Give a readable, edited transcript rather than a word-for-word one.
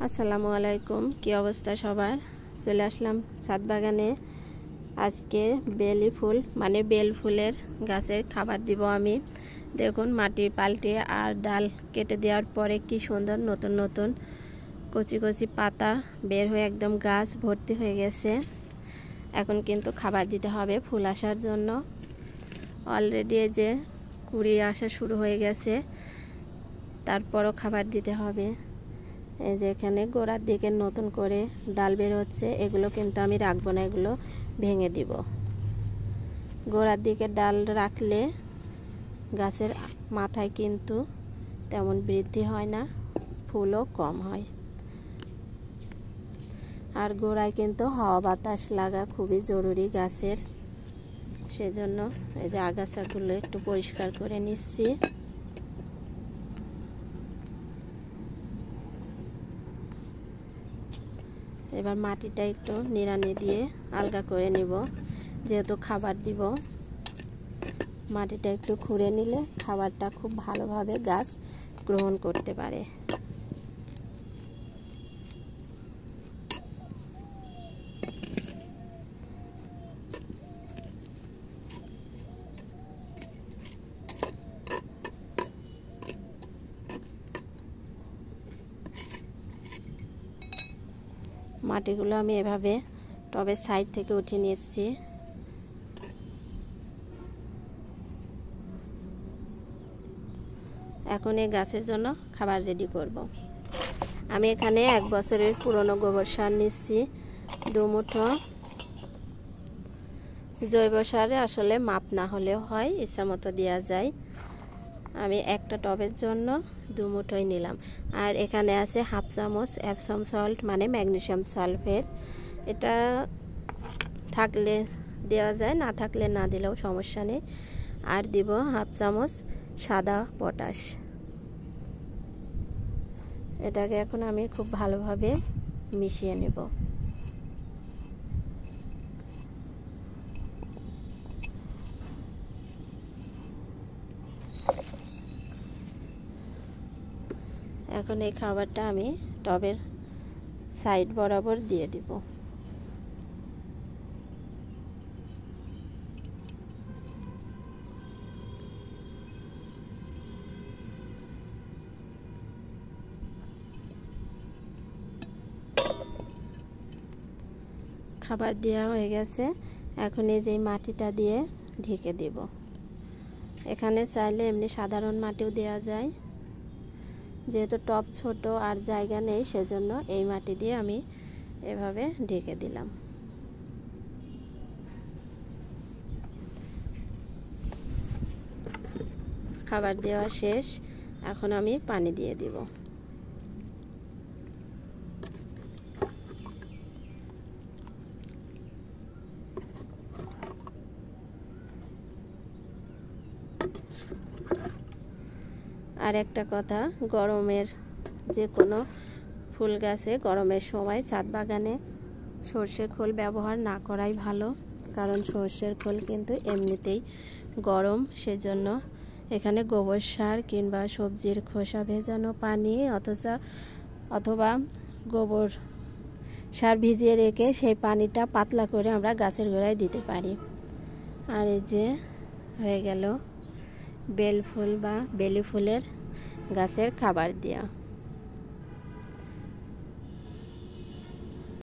আসসালামু আলাইকুম, কি অবস্থা সবার? চলে আসলাম ছাদ বাগানে। আজকে বেলি ফুল মানে বেল ফুলের গাছের খাবার দিব আমি। দেখুন, মাটি পাল্টে আর ডাল কেটে দেওয়ার পরে কি সুন্দর নতুন নতুন কচি কচি পাতা বের হয়ে একদম গাছ ভর্তি হয়ে গেছে। এখন কিন্তু খাবার দিতে হবে ফুল আসার জন্য। অলরেডি এই যে কুড়ি আসা শুরু হয়ে গেছে, তারপরও খাবার দিতে হবে। এই যে এখানে গোড়ার দিকে নতুন করে ডাল বের হচ্ছে, এগুলো কিন্তু আমি রাখবো না, এগুলো ভেঙে দিব। গোড়ার দিকে ডাল রাখলে গাছের মাথায় কিন্তু তেমন বৃদ্ধি হয় না, ফুলও কম হয়। আর গোড়ায় কিন্তু হাওয়া বাতাস লাগা খুবই জরুরি গাছের, সেজন্য এই যে আগাছাগুলো একটু পরিষ্কার করে নিচ্ছি। এবার মাটিটা একটু নিড়ানি দিয়ে আলগা করে নিব, যেহেতু খাবার দিব। মাটিটা একটু খুঁড়ে নিলে খাবারটা খুব ভালোভাবে গাছ গ্রহণ করতে পারে। মাটিগুলো আমি এভাবে টবের সাইড থেকে উঠিয়ে নিয়েছি। এখন এই গাছের জন্য খাবার রেডি করব। আমি এখানে 1 বছরের পুরনো গোবর সার নিচ্ছি 2 মুঠো। জৈব সারে আসলে মাপ না হলেও হয়, ইচ্ছা মতো দেওয়া যায়। আমি একটা টবের জন্য 2 মুঠোই নিলাম। আর এখানে আছে 1/2 চামচ এপসম সল্ট মানে ম্যাগনেসিয়াম সালফেট। এটা থাকলে দেওয়া যায়, না থাকলে না দিলেও সমস্যা নেই। আর দিব 1/2 চামচ সাদা পটাশ। এটাকে এখন আমি খুব ভালোভাবে মিশিয়ে নেব। এখন এই খাবারটা আমি টবের সাইড বরাবর দিয়ে দিব। খাবার দেওয়া হয়ে গেছে, এখন এই যে মাটিটা দিয়ে ঢেকে দেব। এখানে চাইলে এমনি সাধারণ মাটিও দেওয়া যায়, যেহেতু টব ছোট আর জায়গা নেই, সেজন্য এই মাটি দিয়ে আমি এভাবে ঢেকে দিলাম। খাবার দেওয়া শেষ, এখন আমি পানি দিয়ে দিব। আর একটা কথা, গরমের যে কোনো ফুল গাছে গরমের সময় ছাদ বাগানে সর্ষের খোল ব্যবহার না করাই ভালো, কারণ সর্ষের খোল কিন্তু এমনিতেই গরম। সেজন্য এখানে গোবর সার কিংবা সবজির খোসা ভেজানো পানি অথবা গোবর সার ভিজিয়ে রেখে সেই পানিটা পাতলা করে আমরা গাছের গোড়ায় দিতে পারি। আর এই যে হয়ে গেল বেল ফুল বা বেলি ফুলের গাছের খাবার দেওয়া।